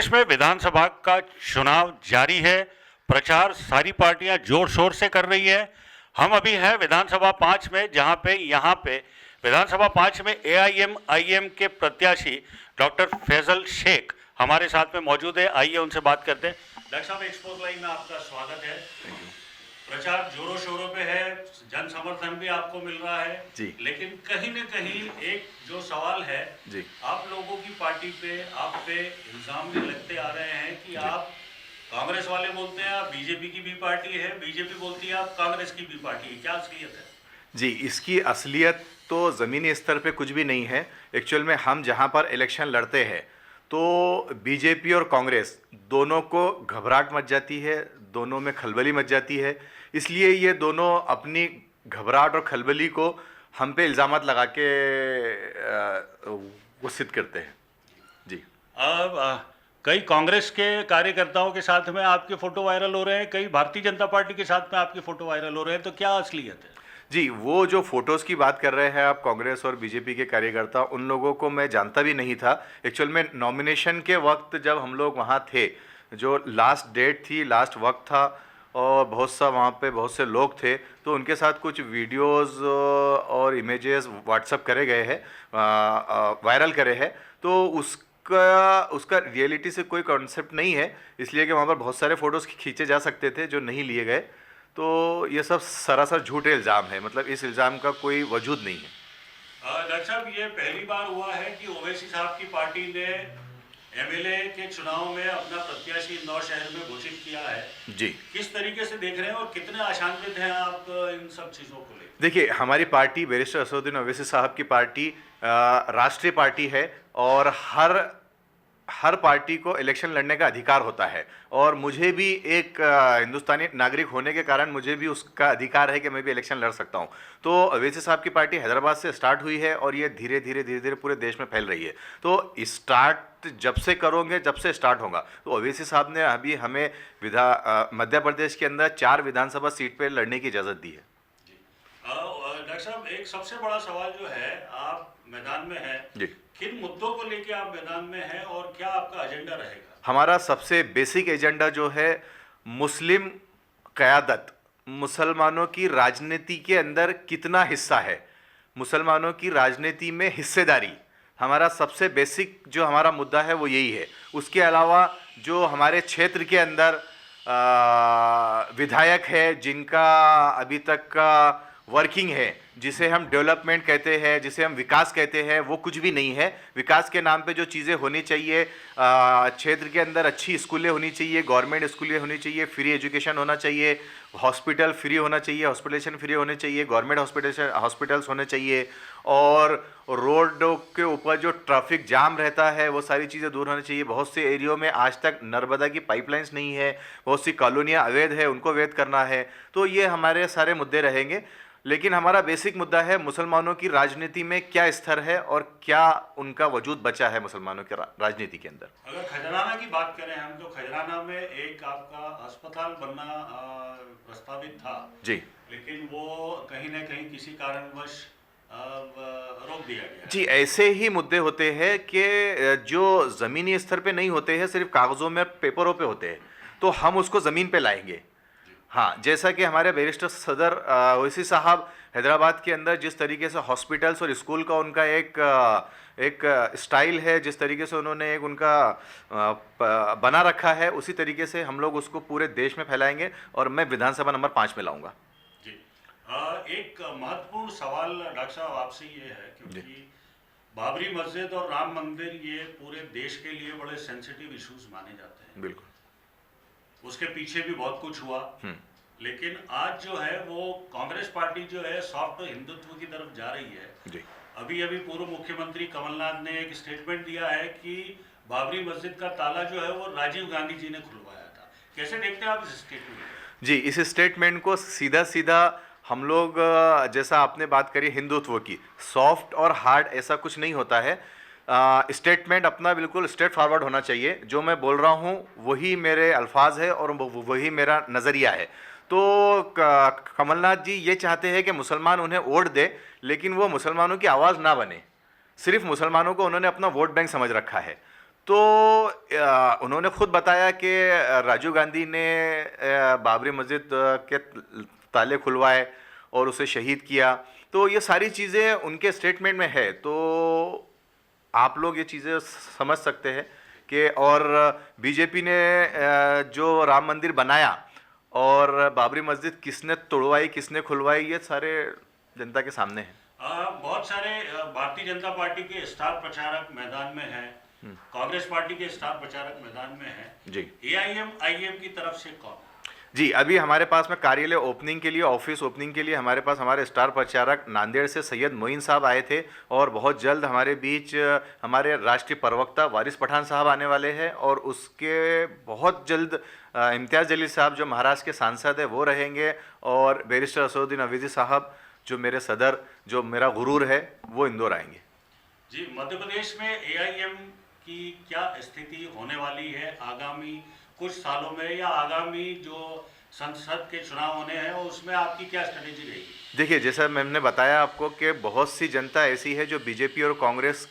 प्रदेश में विधानसभा का चुनाव जारी है। प्रचार सारी पार्टियां जोर शोर से कर रही है। हम अभी हैं विधानसभा 5 में, जहां पे यहाँ पे विधानसभा 5 में AIM के प्रत्याशी डॉक्टर फैजल शेख हमारे साथ में मौजूद है। आइए उनसे बात करते हैं। डॉक्टर साहब, एक्सपोज लाइन में आपका स्वागत है। प्रचार जोरों शोरों पे है, जन समर्थन भी आपको मिल रहा है जी। लेकिन कहीं न कहीं एक जो सवाल है जी। आप लोगों की पार्टी पे, आप पे इल्जाम भी लगते आ रहे हैं कि आप कांग्रेस वाले बोलते हैं आप बीजेपी की भी पार्टी है, बीजेपी बोलती है आप कांग्रेस की भी पार्टी है। क्या असलियत है? जी, इसकी असलियत तो ज़मीनी स्तर पे कुछ भी नहीं है। एक्चुअल में हम जहाँ पर इलेक्शन लड़ते हैं तो बीजेपी और कांग्रेस दोनों को घबराहट मच जाती है, दोनों में खलबली मच जाती है। इसलिए ये दोनों अपनी घबराहट और खलबली को हम पे इल्ज़ामात लगा के वो सिद्ध करते हैं। जी। अब कई कांग्रेस के कार्यकर्ताओं के साथ में आपके फोटो वायरल हो रहे हैं, कई भारतीय जनता पार्टी के साथ में आपके फोटो वायरल हो रहे हैं, तो क्या असलियत है? जी, वो जो फोटोज़ की बात कर रहे हैं आप, कांग्रेस और बीजेपी के कार्यकर्ता, उन लोगों को मैं जानता भी नहीं था। एक्चुअल में नॉमिनेशन के वक्त जब हम लोग वहाँ थे, जो लास्ट डेट थी, लास्ट वक्त था और बहुत से लोग थे, तो उनके साथ कुछ वीडियोस और इमेजेस व्हाट्सअप करे गए हैं, वायरल करे हैं। तो उसका रियलिटी से कोई कॉन्सेप्ट नहीं है, इसलिए कि वहाँ पर बहुत सारे फ़ोटोज़ खींचे जा सकते थे जो नहीं लिए गए। तो ये सब सरासर झूठे इल्ज़ाम है, मतलब इस इल्ज़ाम का कोई वजूद नहीं है। डॉक्टर साहब, ये पहली बार हुआ है कि ओवैसी साहब की पार्टी ने MLA के चुनाव में अपना प्रत्याशी इंदौर शहर में घोषित किया है। जी। किस तरीके से देख रहे हैं और कितने आशान्वित हैं आप इन सब चीज़ों को लेकर? देखिए, हमारी पार्टी बैरिस्टर असदुद्दीन ओवैसी साहब की पार्टी राष्ट्रीय पार्टी है और हर पार्टी को इलेक्शन लड़ने का अधिकार होता है और मुझे भी एक हिंदुस्तानी नागरिक होने के कारण मुझे भी उसका अधिकार है कि मैं भी इलेक्शन लड़ सकता हूं। तो ओवैसी साहब की पार्टी हैदराबाद से स्टार्ट हुई है और ये धीरे धीरे पूरे देश में फैल रही है। तो स्टार्ट जब से करोगे, जब से स्टार्ट होगा, तो ओवैसी साहब ने अभी हमें मध्य प्रदेश के अंदर 4 विधानसभा सीट पर लड़ने की इजाज़त दी है। डॉक्टर साहब, एक सबसे बड़ा सवाल जो है, आप मैदान में हैं, जी। किन मुद्दों को लेके आप मैदान में हैं और क्या आपका एजेंडा रहेगा? हमारा सबसे बेसिक एजेंडा जो है, मुस्लिम क़यादत, मुसलमानों की राजनीति के अंदर कितना हिस्सा है, मुसलमानों की राजनीति में हिस्सेदारी, हमारा सबसे बेसिक जो हमारा मुद्दा है वो यही है। उसके अलावा जो हमारे क्षेत्र के अंदर विधायक है जिनका अभी तक का वर्किंग है, जिसे हम डेवलपमेंट कहते हैं, जिसे हम विकास कहते हैं, वो कुछ भी नहीं है। विकास के नाम पे जो चीज़ें होनी चाहिए, क्षेत्र के अंदर अच्छी स्कूलें होनी चाहिए, गवर्नमेंट स्कूलें होनी चाहिए, फ्री एजुकेशन होना चाहिए, हॉस्पिटल फ्री होना चाहिए, हॉस्पिटलेशन फ्री होने चाहिए, गवर्नमेंट हॉस्पिटल्स होने चाहिए और रोडों के ऊपर जो ट्रैफिक जाम रहता है वो सारी चीज़ें दूर होनी चाहिए। बहुत से एरियो में आज तक नर्मदा की पाइपलाइंस नहीं है, बहुत सी कॉलोनियाँ अवैध है, उनको वैध करना है। तो ये हमारे सारे मुद्दे रहेंगे, लेकिन हमारा बेसिक मुद्दा है मुसलमानों की राजनीति में क्या स्तर है और क्या उनका वजूद बचा है मुसलमानों की राजनीति के अंदर। अगर खजराना की बात करें हम, तो खजराना में एक आपका अस्पताल बनना प्रस्तावित था जी, लेकिन वो कहीं न कहीं किसी कारणवश रोक दिया गया। जी, ऐसे ही मुद्दे होते हैं कि जो ज़मीनी स्तर पे नहीं होते हैं, सिर्फ कागज़ों में, पेपरों पे होते हैं, तो हम उसको ज़मीन पे लाएंगे। हाँ, जैसा कि हमारे बैरिस्टर सदर ओवैसी साहब हैदराबाद के अंदर जिस तरीके से हॉस्पिटल्स और स्कूल का उनका एक स्टाइल है, जिस तरीके से उन्होंने एक उनका बना रखा है, उसी तरीके से हम लोग उसको पूरे देश में फैलाएंगे और मैं विधानसभा नंबर 5 में लाऊंगा। जी। एक महत्वपूर्ण सवाल डॉक्टर साहब आपसे ये है, क्योंकि बाबरी मस्जिद और राम मंदिर ये पूरे देश के लिए बड़े सेंसिटिव इश्यूज माने जाते हैं। बिल्कुल। उसके पीछे भी बहुत कुछ हुआ, लेकिन आज जो है वो कांग्रेस पार्टी जो है सॉफ्ट हिंदुत्व की तरफ जा रही है। जी। अभी पूर्व मुख्यमंत्री कमलनाथ ने एक स्टेटमेंट दिया है कि बाबरी मस्जिद का ताला जो है वो राजीव गांधी जी ने खुलवाया था। कैसे देखते हैं आप इस स्टेटमेंट को? जी, इस स्टेटमेंट को सीधा हम लोग, जैसा आपने बात करी हिंदुत्व की, सॉफ्ट और हार्ड ऐसा कुछ नहीं होता है। स्टेटमेंट अपना बिल्कुल स्ट्रेट फॉरवर्ड होना चाहिए। जो मैं बोल रहा हूँ वही मेरे अल्फाज है और वही मेरा नज़रिया है। तो कमलनाथ जी ये चाहते हैं कि मुसलमान उन्हें वोट दे, लेकिन वो मुसलमानों की आवाज़ ना बने, सिर्फ मुसलमानों को उन्होंने अपना वोट बैंक समझ रखा है। तो उन्होंने खुद बताया कि राजीव गांधी ने बाबरी मस्जिद के ताले खुलवाए और उसे शहीद किया। तो ये सारी चीज़ें उनके स्टेटमेंट में है, तो आप लोग ये चीज़ें समझ सकते हैं कि और बीजेपी ने जो राम मंदिर बनाया और बाबरी मस्जिद किसने तोड़वाई किसने खुलवाई, ये सारे जनता के सामने है। बहुत सारे भारतीय जनता पार्टी के स्टार प्रचारक मैदान में हैं, कांग्रेस पार्टी के स्टार प्रचारक मैदान में हैं जी। AIM की तरफ से कौन? जी, अभी हमारे पास में कार्यालय ओपनिंग के लिए, ऑफिस ओपनिंग के लिए हमारे पास हमारे स्टार प्रचारक नांदेड़ से सैयद मोइन साहब आए थे, और बहुत जल्द हमारे बीच हमारे राष्ट्रीय प्रवक्ता वारिस पठान साहब आने वाले हैं, और उसके बहुत जल्द इम्तियाज़ जलील साहब जो महाराष्ट्र के सांसद है वो रहेंगे, और बैरिस्टर असदुद्दीन अवीज़ी साहब जो मेरे सदर, जो मेरा गुरूर है, वो इंदौर आएंगे। जी, मध्य प्रदेश में AIM की क्या स्थिति होने वाली है आगामी कुछ सालों में, या आगामी जो संसद के चुनाव होने हैं उसमें आपकी क्या स्ट्रेटेजी रहेगी? देखिए, जैसा मैंने बताया आपको कि बहुत सी जनता ऐसी है जो बीजेपी और कांग्रेस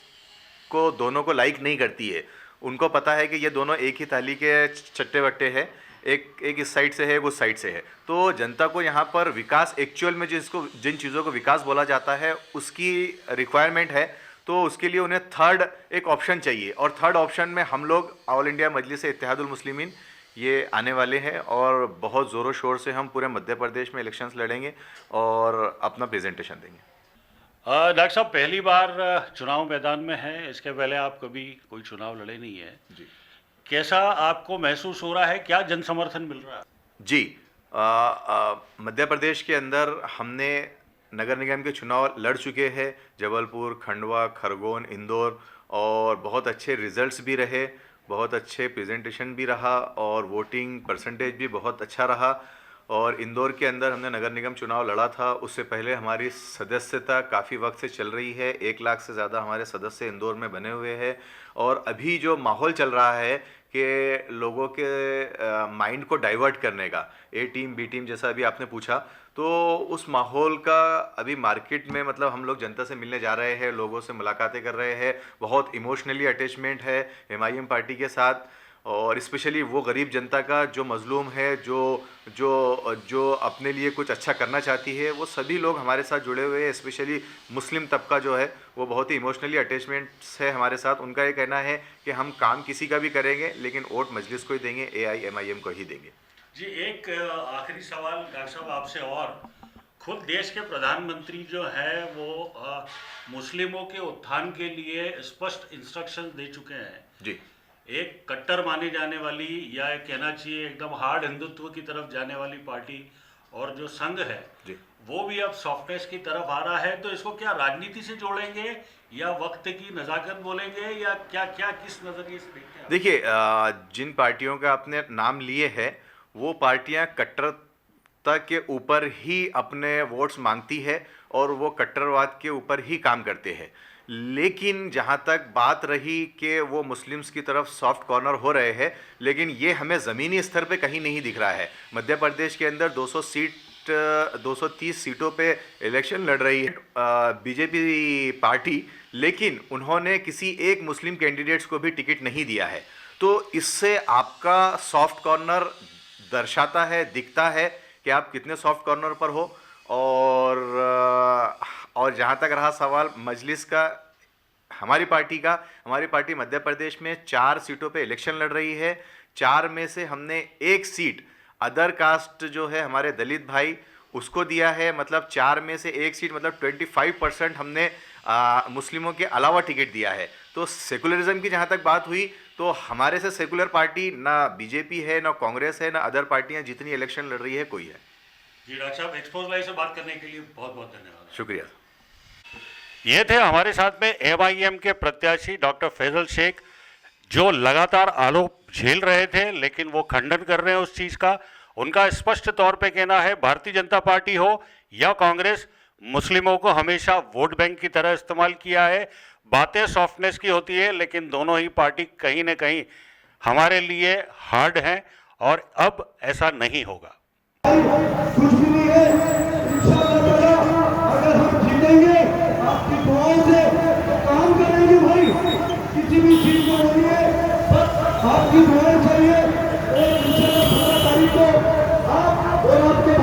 को दोनों को लाइक नहीं करती है। उनको पता है कि ये दोनों एक ही थाली के चट्टे बट्टे हैं, एक इस साइड से है, एक उस साइड से है। तो जनता को यहाँ पर विकास, एक्चुअल में जिन चीज़ों को विकास बोला जाता है उसकी रिक्वायरमेंट है, तो उसके लिए उन्हें थर्ड एक ऑप्शन चाहिए, और थर्ड ऑप्शन में हम लोग ऑल इंडिया मजलिस इत्तेहादुल मुस्लिमीन ये आने वाले हैं, और बहुत ज़ोरों शोर से हम पूरे मध्य प्रदेश में इलेक्शंस लड़ेंगे और अपना प्रेजेंटेशन देंगे। डॉक्टर साहब, पहली बार चुनाव मैदान में है, इसके पहले आप कभी कोई चुनाव लड़े नहीं है जी। कैसा आपको महसूस हो रहा है, क्या जन समर्थन मिल रहा है? जी, मध्य प्रदेश के अंदर हमने नगर निगम के चुनाव लड़ चुके हैं, जबलपुर, खंडवा, खरगोन, इंदौर, और बहुत अच्छे रिजल्ट्स भी रहे, बहुत अच्छे प्रेजेंटेशन भी रहा, और वोटिंग परसेंटेज भी बहुत अच्छा रहा। और इंदौर के अंदर हमने नगर निगम चुनाव लड़ा था, उससे पहले हमारी सदस्यता काफ़ी वक्त से चल रही है, 1 लाख से ज़्यादा हमारे सदस्य इंदौर में बने हुए हैं। और अभी जो माहौल चल रहा है कि लोगों के माइंड को डाइवर्ट करने का, A टीम B टीम जैसा अभी आपने पूछा, तो उस माहौल का अभी मार्केट में, मतलब हम लोग जनता से मिलने जा रहे हैं, लोगों से मुलाकातें कर रहे हैं, बहुत इमोशनली अटैचमेंट है MIM पार्टी के साथ, और स्पेशली वो गरीब जनता का जो मजलूम है, जो अपने लिए कुछ अच्छा करना चाहती है, वो सभी लोग हमारे साथ जुड़े हुए हैं। स्पेशली मुस्लिम तबका जो है वो बहुत ही इमोशनली अटैचमेंट्स है हमारे साथ। उनका ये कहना है कि हम काम किसी का भी करेंगे लेकिन वोट मजलिस को ही देंगे, AIMIM को ही देंगे। जी, एक आखिरी सवाल डॉक्टर साहब आपसे, और खुद देश के प्रधानमंत्री जो है वो मुस्लिमों के उत्थान के लिए स्पष्ट इंस्ट्रक्शन दे चुके हैं। जी। एक कट्टर मानी जाने वाली, या कहना चाहिए एकदम हार्ड हिंदुत्व की तरफ जाने वाली पार्टी और जो संघ है जी। वो भी अब सॉफ्टनेस की तरफ आ रहा है, तो इसको क्या राजनीति से जोड़ेंगे या वक्त की नज़ाकत बोलेंगे, या क्या क्या किस नज़रिए से देखते हैं? देखिए, जिन पार्टियों का आपने नाम लिए है वो पार्टियां कट्टरता के ऊपर ही अपने वोट्स मांगती है, और वो कट्टरवाद के ऊपर ही काम करते हैं। लेकिन जहां तक बात रही कि वो मुस्लिम्स की तरफ सॉफ्ट कॉर्नर हो रहे हैं, लेकिन ये हमें ज़मीनी स्तर पे कहीं नहीं दिख रहा है। मध्य प्रदेश के अंदर 230 सीटों पे इलेक्शन लड़ रही है बीजेपी पार्टी, लेकिन उन्होंने किसी एक मुस्लिम कैंडिडेट्स को भी टिकट नहीं दिया है। तो इससे आपका सॉफ्ट कॉर्नर दर्शाता है, दिखता है कि आप कितने सॉफ्ट कॉर्नर पर हो। और जहाँ तक रहा सवाल मजलिस का, हमारी पार्टी मध्य प्रदेश में 4 सीटों पे इलेक्शन लड़ रही है। 4 में से हमने 1 सीट अदर कास्ट जो है हमारे दलित भाई उसको दिया है, मतलब 4 में से 1 सीट, मतलब 25% हमने मुस्लिमों के अलावा टिकट दिया है। तो सेकुलरिज्म की जहाँ तक बात हुई, तो हमारे से सेकुलर पार्टी ना बीजेपी है, ना कांग्रेस है, ना अदर पार्टियां जितनी इलेक्शन लड़ रही है कोई है। जी डॉक्टर साहब, एक्सपोज लाइव से बात करने के लिए बहुत बहुत धन्यवाद। शुक्रिया। ये थे हमारे साथ में MIM के प्रत्याशी डॉक्टर फैजल शेख, जो लगातार आरोप झेल रहे थे लेकिन वो खंडन कर रहे हैं उस चीज़ का। उनका स्पष्ट तौर पे कहना है भारतीय जनता पार्टी हो या कांग्रेस, मुस्लिमों को हमेशा वोट बैंक की तरह इस्तेमाल किया है। बातें सॉफ्टनेस की होती है लेकिन दोनों ही पार्टी कहीं ना कहीं हमारे लिए हार्ड हैं, और अब ऐसा नहीं होगा। कुछ भी नहीं है, इंशाअल्लाह ताला अगर हम जीतेंगे आपकी दुआओं से काम करेंगे भाई, किसी भी चीज को बोलिए आपकी दुआएं चाहिए और इंशाअल्लाह 15 तारीख को आप और आपके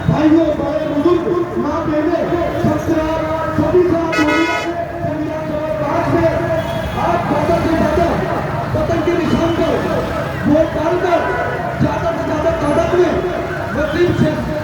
भाइयों बड़े बुजुर्ग माँ बहने सबसे आप सभी से आप विधानसभा 5 में आप ज्यादा से ज्यादा पतंग के निशान पर वोट डालकर ज्यादा से ज्यादा तादाद में मुस्लिम